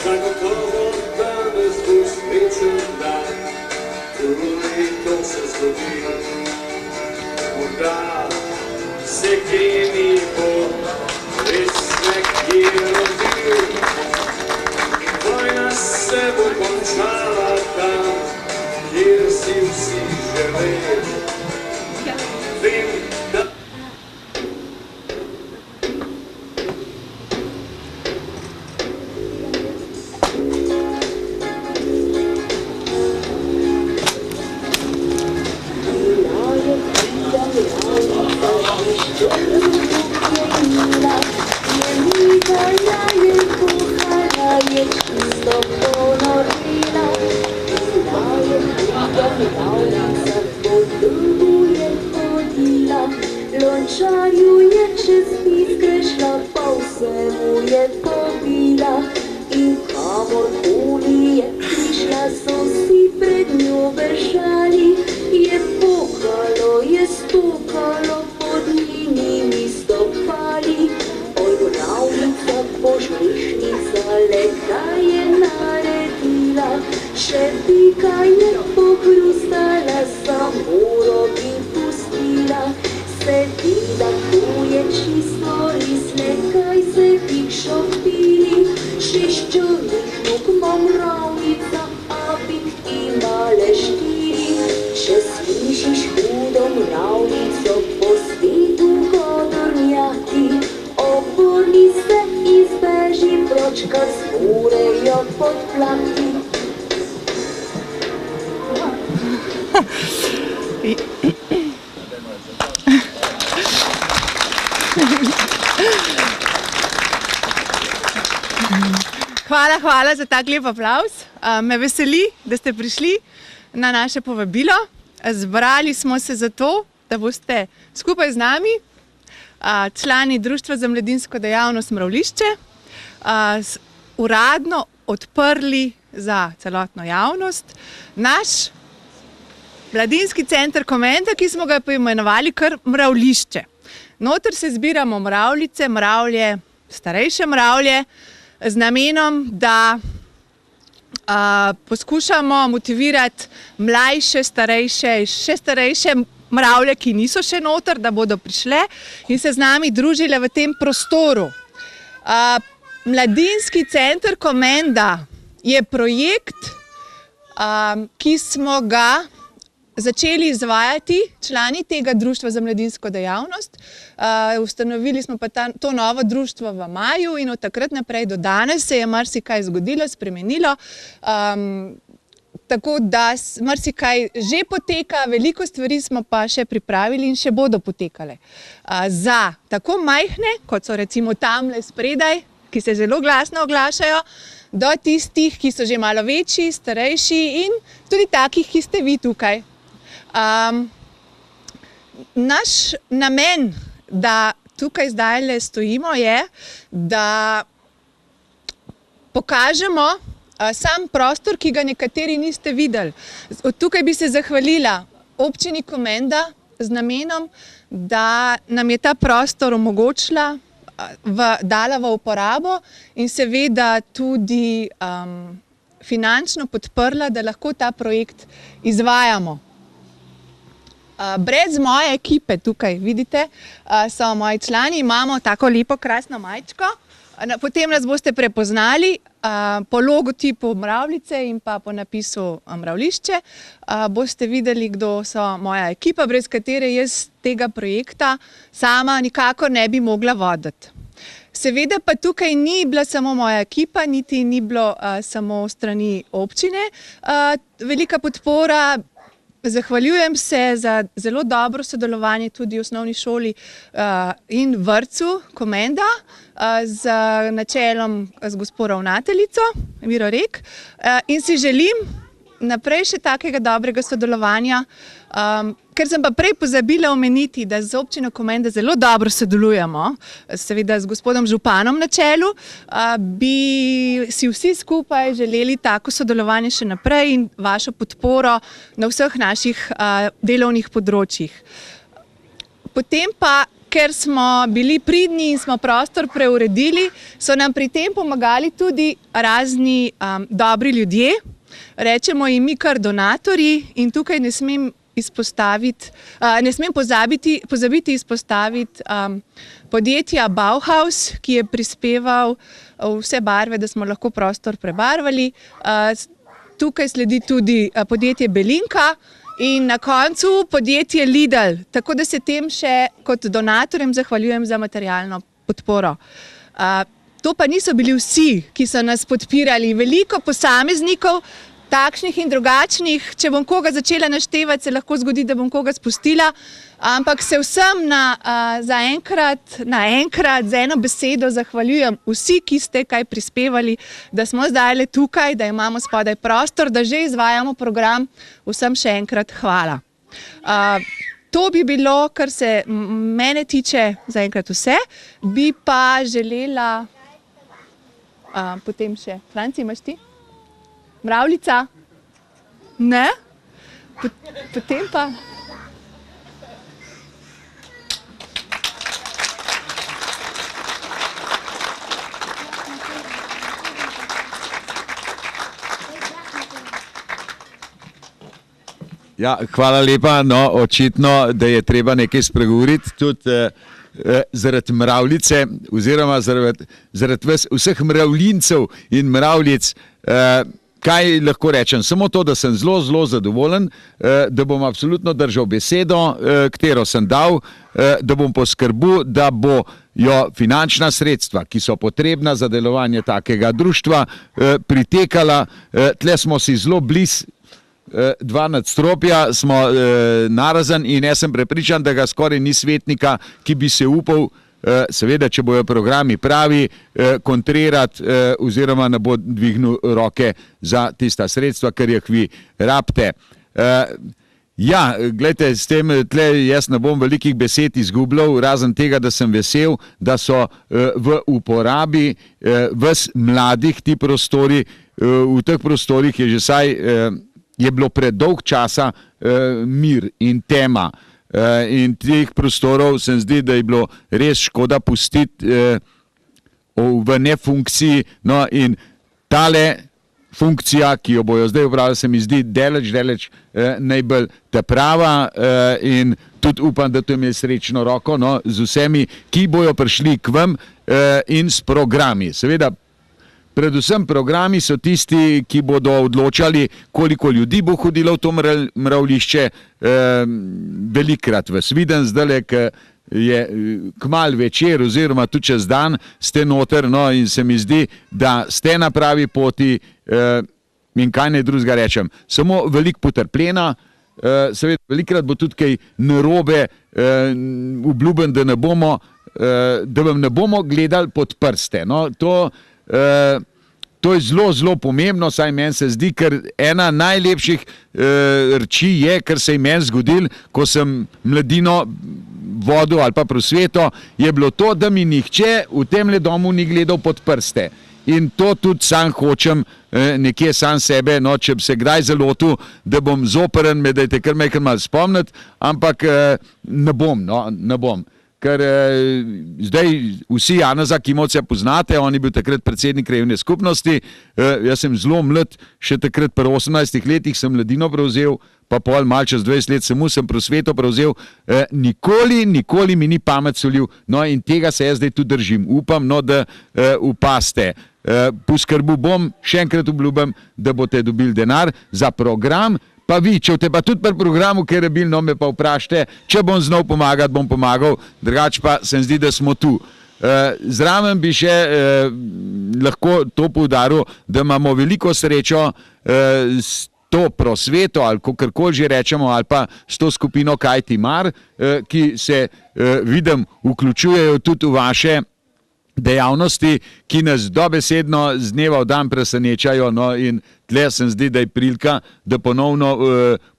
Zagotovo danes bo srečen dan, to se zgodi. Morda se kemi bo res nekje rodil in vojna se bo končala tam, kjer si vsi želeli. Vem, da Lončarju je čez iskre šla, pa vse mu je pobila. In kamorkoli je prišla, so vsi pred njo bežali. Je pokalo, je stokalo pod njenimi stopali. Oj, mravljica, požrešnica, le kaj je naredila. Še pika je pohrustala, samo rogi pustila. Seveda, to je čisto res, nekaj se pik šopili. 6 črnih nog ima mravljica, a pik ima le 4. Če slišiš hudo mravljico po svetu godornjati, obrni se in zbeži proč, kar zmorejo podplati. Hvala za tak lep aplavz. Me veseli, da ste prišli na naše povabilo. Zbrali smo se zato, da boste skupaj z nami, člani Društva za mladinsko dejavnost Mravljišče, uradno odprli za celotno javnost naš mladinski center Komenda, ki smo ga poimenovali kar Mravljišče. Noter se zbiramo mravljice, mravlje, starejše mravlje, z namenom, da poskušamo motivirati mlajše, starejše, še starejše mravlje, ki niso še noter, da bodo prišle in se z nami družile v tem prostoru. Mladinski center Komenda je projekt, ki smo ga začeli izvajati člani tega Društva za mladinsko dejavnost. Ustanovili smo pa to novo društvo v maju in od takrat naprej do danes se je marsikaj zgodilo, spremenilo. Tako da marsikaj že poteka, veliko stvari smo pa še pripravili in še bodo potekale. Za tako majhne, kot so recimo tamle spredaj, ki se zelo glasno oglašajo, do tistih, ki so že malo večji, starejši in tudi takih, ki ste vi tukaj. Naš namen, da tukaj zdajle stojimo, je, da pokažemo sam prostor, ki ga nekateri niste videli. Tukaj bi se zahvalila občini Komenda z namenom, da nam je ta prostor omogočila, dala v uporabo in seveda tudi finančno podprla, da lahko ta projekt izvajamo. Brez moje ekipe tukaj, vidite, so moji člani, imamo tako lepo, krasno majčko. Potem nas boste prepoznali po logotipu mravljice in pa po napisu Mravljišče. Boste videli, kdo so moja ekipa, brez katere jaz tega projekta sama nikakor ne bi mogla voditi. Seveda pa tukaj ni bila samo moja ekipa, niti ni bilo samo strani občine. Velika podpora. Zahvaljujem se za zelo dobro sodelovanje tudi v osnovni šoli in vrtcu Komenda z načelom z gospo ravnateljico Miro Rek in si želim, naprej še takega dobrega sodelovanja, ker sem pa prej pozabila omeniti, da z občino Komenda zelo dobro sodelujemo, seveda z gospodom županom na čelu, bi si vsi skupaj želeli tako sodelovanje še naprej in vašo podporo na vseh naših delovnih področjih. Potem pa, ker smo bili pridni in smo prostor preuredili, so nam pri tem pomagali tudi razni dobri ljudje, rečemo jim mi kar donatorji, in tukaj ne smem pozabiti izpostaviti podjetja Bauhaus, ki je prispeval vse barve, da smo lahko prostor prebarvali. Tukaj sledi tudi podjetje Belinka in na koncu podjetje Lidl, tako da se tem še kot donatorjem zahvaljujem za materialno podporo. To pa niso bili vsi, ki so nas podpirali. Veliko posameznikov, takšnih in drugačnih, če bom koga začela naštevati, se lahko zgodi, da bom koga spustila, ampak se vsem naenkrat z eno besedo zahvaljujem vsi, ki ste kaj prispevali, da smo zdaj tukaj, da imamo spodaj prostor, da že izvajamo program. Vsem še enkrat hvala. To bi bilo, kar se mene tiče, zaenkrat vse. Bi pa želela potem še, Franci, imaš ti? Mravljica? Ne? Potem pa... Ja, hvala lepa, no, očitno, da je treba nekaj spregovoriti, tudi zaradi mravljice, oziroma zaradi vseh mravljincev in mravljic. Kaj lahko rečem? Samo to, da sem zelo, zelo zadovoljen, da bom absolutno držal besedo, katero sem dal, da bom poskrbel, da bojo finančna sredstva, ki so potrebna za delovanje takega društva, pritekala. Tle smo si zelo blizu, dva nadstropja smo narazen in jaz sem prepričan, da ga skoraj ni svetnika, ki bi se upal, seveda, če bojo programi pravi, kontrirati oziroma ne bo dvignil roke za tista sredstva, ker jih vi rabite. Ja, gledajte, s tem tle jaz ne bom velikih besed izgubljal, razen tega, da sem vesel, da so v uporabi ves mladih ti prostori. V teh prostorih je že saj je bilo predolg časa mir in tema. In teh prostorov se mi zdi, da je bilo res škoda pustiti v nefunkciji. No, in tale funkcija, ki jo bojo zdaj upravljali, se mi zdi daleč najbolj ta prava, in tudi upam, da to imeli srečno roko, no, z vsemi, ki bojo prišli k vam in s programi. Seveda, predvsem programi so tisti, ki bodo odločali, koliko ljudi bo hodilo v to mravljišče. Velikrat vas vidim zdajle, ker je kmalu večer oziroma tudi čez dan ste noter, no, in se mi zdi, da ste na pravi poti, in kaj naj drugega rečem. Samo veliko potrpljenja, seveda velikrat bo tudi kaj narobe, obljubim, da vam ne bomo gledali pod prste. No, to je zelo, zelo pomembno, saj meni se zdi, ker ena najlepših reči je, kar se je meni zgodil, ko sem mladino vodil ali pa prosveto, je bilo to, da mi nihče v temle domu ni gledal pod prste. In to tudi sam hočem nekje sam sebe, no, če bi se kdaj zalotil, da bom zoperen, me dajte kar malo spomniti, ampak ne bom. Ker zdaj vsi Janeza Kimovca poznate, on je bil takrat predsednik krajevne skupnosti, jaz sem zelo mlad, še takrat pri 18 letih sem mladino prevzel, pa pol malo čez 20 let sem prosveto prevzel, nikoli mi ni pamet solil, no, in tega se jaz zdaj tudi držim. Upam, no, da upaste. Poskrbel bom, še enkrat obljubim, da boste dobili denar za program. Pa vi, če te pa tudi pri programu, ker je bil, no, me pa vprašajte, če bom znal pomagati, bom pomagal, drugače pa se mi zdi, da smo tu. Zraven bi še lahko to poudaril, da imamo veliko srečo s to prosveto, ali kakorkoli že rečemo, ali pa s to skupino Kaj ti mar, ki se, vidim, vključujejo tudi v vaše dejavnosti, ki nas dobesedno z dneva v dan presenečajo, no, in tle se mi zdi, da je prilika, da ponovno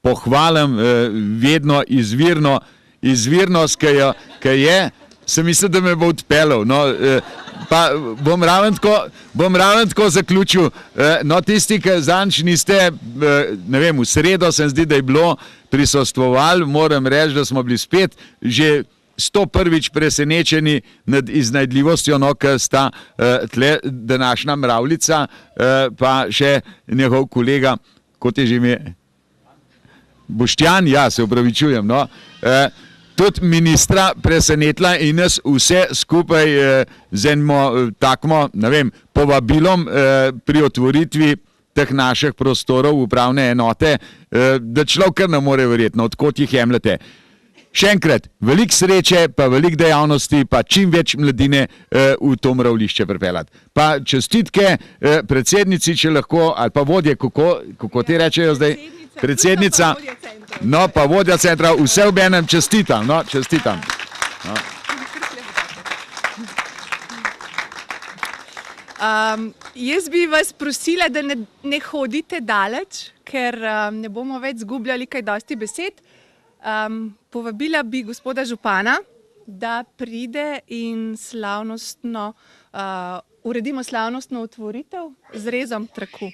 pohvalim vedno izvirnost, ki je, sem mislil, da me bo odpeljal. No, pa bom ravno tako zaključil. No, tisti, ki zadnjič niste, ne vem, v sredo se mi zdi, da je bilo, prisostvovali, moram reči, da smo bili spet že 101. presenečeni nad iznajdljivostjo, no, ker sta tle današnja Mravljica, pa še njegov kolega, kot je že ime, Boštjan, ja, se opravičujem, no, tudi ministra presenetila in nas vse skupaj z enim takmo, ne vem, povabilom pri otvoritvi teh naših prostorov upravne enote, da človek kar ne more verjeti, odkot jih jemljete. Še enkrat, veliko sreče, pa veliko dejavnosti, pa čim več mladine v to Mravljišče pripeljati. Pa čestitke predsednici, če lahko, ali pa vodje, kako ti rečejo zdaj? Predsednica, no pa vodja centra, vse v enem čestitam, no, čestitam. No. Jaz bi vas prosila, da ne hodite daleč, ker ne bomo več zgubljali kaj dosti besed. Povabila bi gospoda župana, da pride in uredimo slavnostno otvoritev z rezom traku.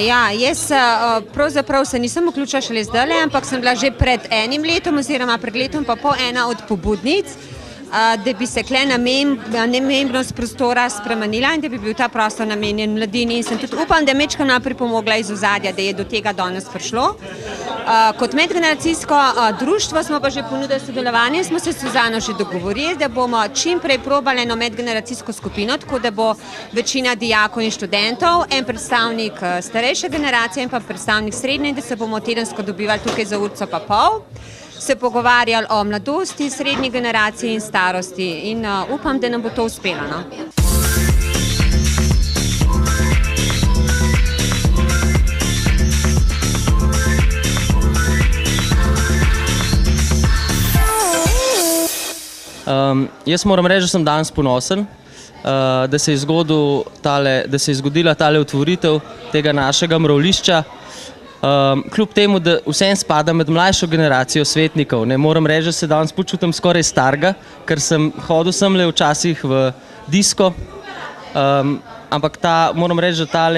Ja, jaz pravzaprav se nisem vključila šele zdajle, ampak sem bila že pred enim letom oziroma pred letom pa pol ena od pobudnic, da bi se kle namembnost prostora spremenila in da bi bil ta prostor namenjen mladini. In sem tudi upam, da je mečkana pripomogla iz ozadja, da je do tega danes prišlo. Kot medgeneracijsko društvo smo pa že ponudili sodelovanje, smo se s Suzano že dogovorili, da bomo čim prej probali eno medgeneracijsko skupino, tako da bo večina dijakov in študentov, en predstavnik starejše generacije in pa predstavnik srednje, in da se bomo tedensko dobivali tukaj za urco pa pol, se pogovarjali o mladosti, srednji generaciji in starosti in upam, da nam bo to uspelo. No? Jaz moram reči, da sem danes ponosen, da se je zgodila tale otvoritev tega našega Mravljišča. Kljub temu, da vsem spada med mlajšo generacijo svetnikov, ne moram reči, da se danes počutim skoraj starega, ker sem hodil semle včasih v disko. ampak moram reči, da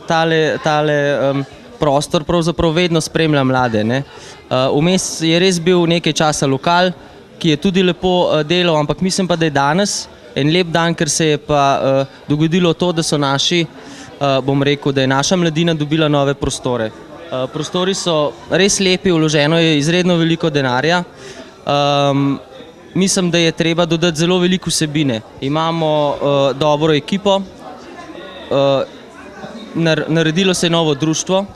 tale prostor pravzaprav vedno spremlja mlade. Ne. Vmes je res bil nekaj časa lokal, ki je tudi lepo delal, ampak mislim pa, da je danes en lep dan, ker se je pa dogodilo to, da so bom rekel, da je naša mladina dobila nove prostore. Prostori so res lepi, vloženo je izredno veliko denarja. Mislim, da je treba dodati zelo veliko vsebine. Imamo dobro ekipo, naredilo se je novo društvo.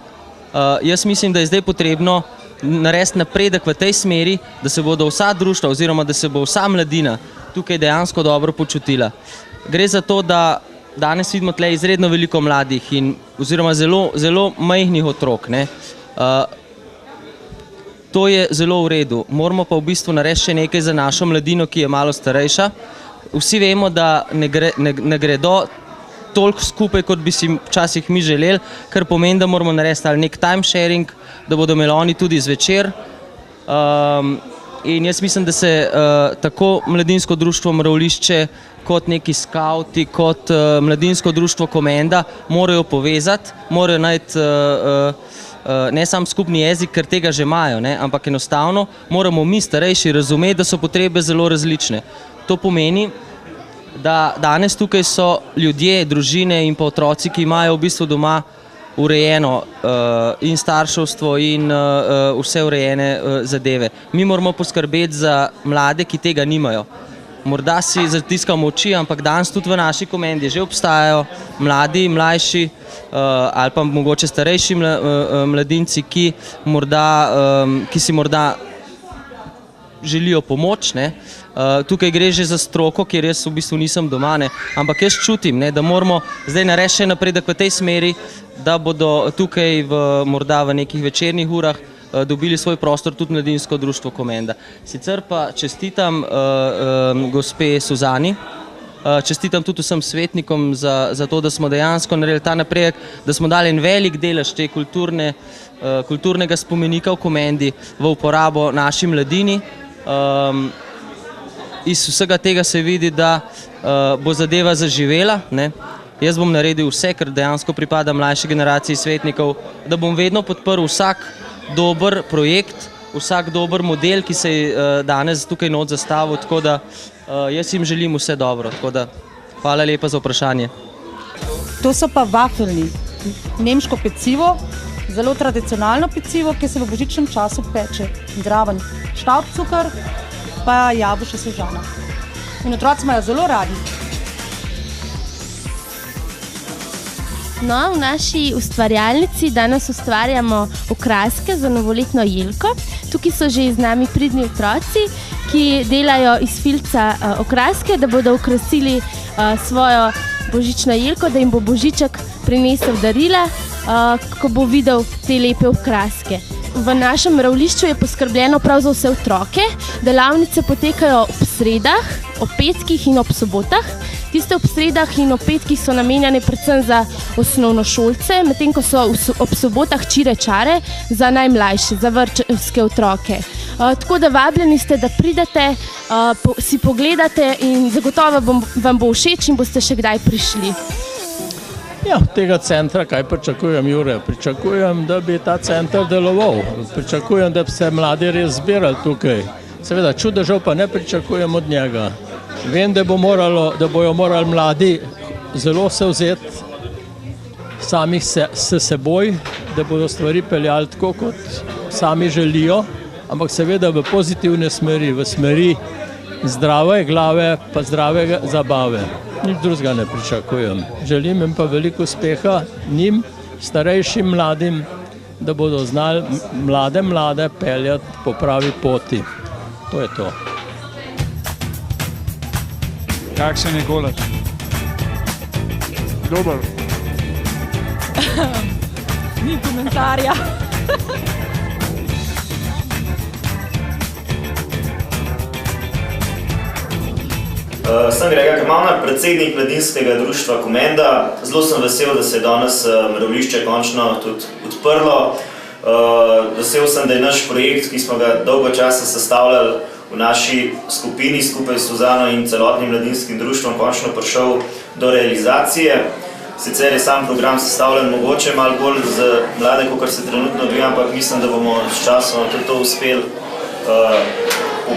Jaz mislim, da je zdaj potrebno narediti napredek v tej smeri, da se bodo vsa društva oziroma da se bo vsa mladina tukaj dejansko dobro počutila. Gre za to, da danes vidimo tle izredno veliko mladih oziroma zelo majhnih otrok. Ne. To je zelo v redu. Moramo pa v bistvu narediti še nekaj za našo mladino, ki je malo starejša. Vsi vemo, da ne gredo toliko skupaj, kot bi si včasih mi želeli, kar pomeni, da moramo narediti ali nek time sharing, da bodo imeli oni tudi zvečer. In jaz mislim, da se tako Mladinsko društvo Mravljišče kot neki skauti, kot Mladinsko društvo Komenda morajo povezati, morajo najti ne samo skupni jezik, ker tega že imajo, ne, ampak enostavno moramo mi starejši razumeti, da so potrebe zelo različne. To pomeni, da danes tukaj so ljudje, družine in pa otroci, ki imajo v bistvu doma urejeno in starševstvo in vse urejene zadeve. Mi moramo poskrbeti za mlade, ki tega nimajo. Morda si zatiskamo oči, ampak danes tudi v naši Komendi že obstajajo mladi, mlajši ali pa mogoče starejši mladinci, ki si morda želijo pomoč. Ne. Tukaj gre že za stroko, kjer jaz v bistvu nisem doma, ne. Ampak jaz čutim, ne, da moramo zdaj narediti še napredek v tej smeri, da bodo tukaj morda v nekih večernih urah dobili svoj prostor tudi Mladinsko društvo Komenda. Sicer pa čestitam gospe Suzani, čestitam tudi vsem svetnikom za to, da smo dejansko naredili ta napredek, da smo dali en velik delež te kulturnega spomenika v Komendi v uporabo naši mladini. Iz vsega tega se vidi, da bo zadeva zaživela. Ne. Jaz bom naredil vse, ker dejansko pripada mlajši generaciji svetnikov, da bom vedno podprl vsak dober projekt, vsak dober model, ki se je danes tukaj not zastavil, tako da jaz jim želim vse dobro. Tako da hvala lepa za vprašanje. To so pa vafelni, nemško pecivo, zelo tradicionalno pecivo, ki se v božičnem času peče. Zraven štavcukr, pa jabolčna sežana. In otroci imajo zelo radi. No, v naši ustvarjalnici danes ustvarjamo okraske za novoletno jelko. Tukaj so že z nami pridni otroci, ki delajo iz filca okraske, da bodo okrasili svojo božično jelko, da jim bo Božiček prinesel darila, ko bo videl te lepe okraske. V našem mravljišču je poskrbljeno prav za vse otroke. Delavnice potekajo ob sredah, ob petkih in ob sobotah. Tiste ob sredah in ob petkih so namenjene predvsem za osnovnošolce, medtem ko so ob sobotah čire čare za najmlajše, za vrtčevske otroke. Tako da vabljeni ste, da pridete, si pogledate in zagotovo vam bo všeč in boste še kdaj prišli. Ja, tega centra, kaj pričakujem, Jure? Pričakujem, da bi ta center deloval. Pričakujem, da bi se mladi res zbirali tukaj. Seveda, čudežev pa ne pričakujem od njega. Vem, da bojo morali mladi zelo se vzeti samih s seboj, da bodo stvari peljali tako, kot sami želijo, ampak seveda v pozitivne smeri, v smeri zdrave glave pa zdrave zabave. Nič drugega ne pričakujem. Želim jim pa veliko uspeha njim, starejšim, mladim, da bodo znali mlade peljati po pravi poti. To je to. Kakšen je kolač? Dober. Ni komentarja. Sem Gregor Kamavnar, predsednik Mladinskega društva Komenda. Zelo sem vesel, da se je danes mravljišče končno tudi odprlo. Vesel sem, da je naš projekt, ki smo ga dolgo časa sestavljali v naši skupini skupaj s Suzano in celotnim Mladinskim društvom, končno prišel do realizacije. Sicer je sam program sestavljen mogoče malo bolj za mlade, kot se trenutno odvija, ampak mislim, da bomo s časom tudi to uspeli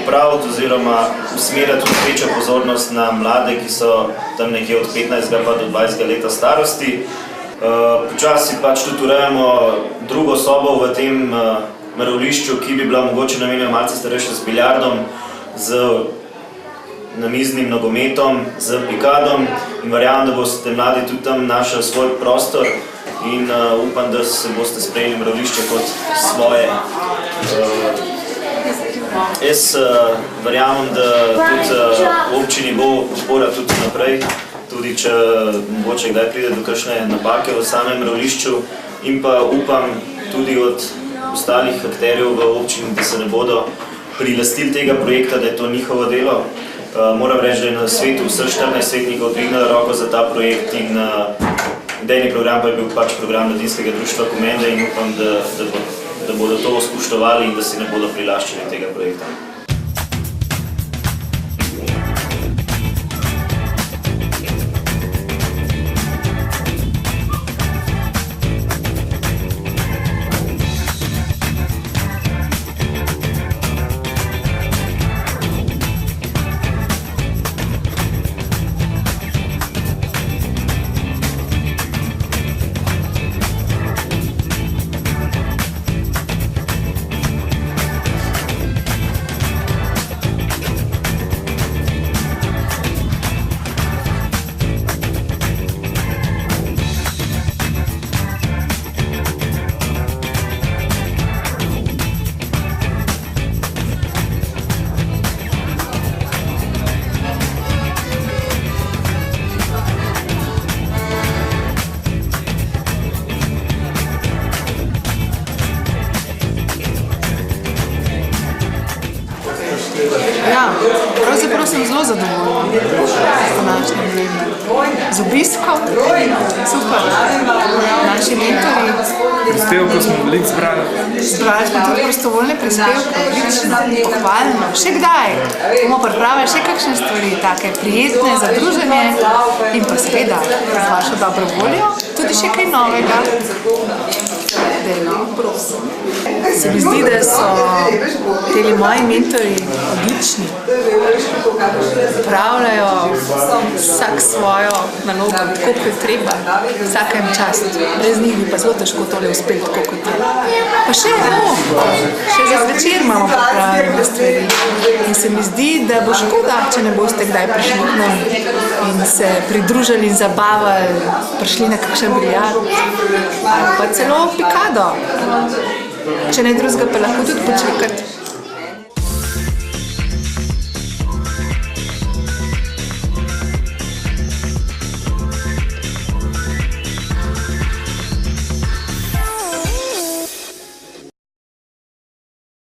upraviti oziroma usmerjati tudi večjo pozornost na mlade, ki so tam nekje od 15 pa do 20 leta starosti. Počasi pač tudi urejamo drugo sobo v tem mravljišču, ki bi bila mogoče namenjena malce starejša z biljardom, z namiznim nogometom, z pikadom in verjamem, da boste mladi tudi tam našli svoj prostor in upam, da se boste sprejeli mravljišče kot svoje. Jaz verjamem, da tudi v občini bo podpora tudi naprej, tudi če mogoče kdaj pride do kakšne napake v samem mravljišču in pa upam tudi od ostalih akterjev v občini, da se ne bodo prilastili tega projekta, da je to njihovo delo. Moram reči, da je na svetu vseh 14 svetnikov dvignilo roko za ta projekt in idejni program pa je bil pač program Mladinskega društva Komenda in upam, da bodo to spoštovali in da si ne bodo prilaščili tega projekta. Ja, pravzaprav sem zelo zadovoljna z današnjim dnem. Z obiskom, super, naši mentori. Prispevkov smo veliko zbrali. Zbrali smo tudi prostovoljne prispevke, odlično, pohvalno. Še kdaj bomo pripravili še kakšne stvari, take prijetne za druženje in pa seveda z vašo dobro voljo tudi še kaj novega. Se mi zdi, da so teli moji mentori odlični. Upravljajo vsak svojo nalogo, tako kot je treba, vsakem čast. Brez njih bi pa zelo težko tole uspeti, tako kot je. Pa še za zvečer imamo pripravljene stvari. In se mi zdi, da bo škoda, če ne boste kdaj prišli k nam in se pridružili in zabavali, prišli na kakšen biljard ali pa celo pikado. Če ne drugega, pa lahko tudi počakati.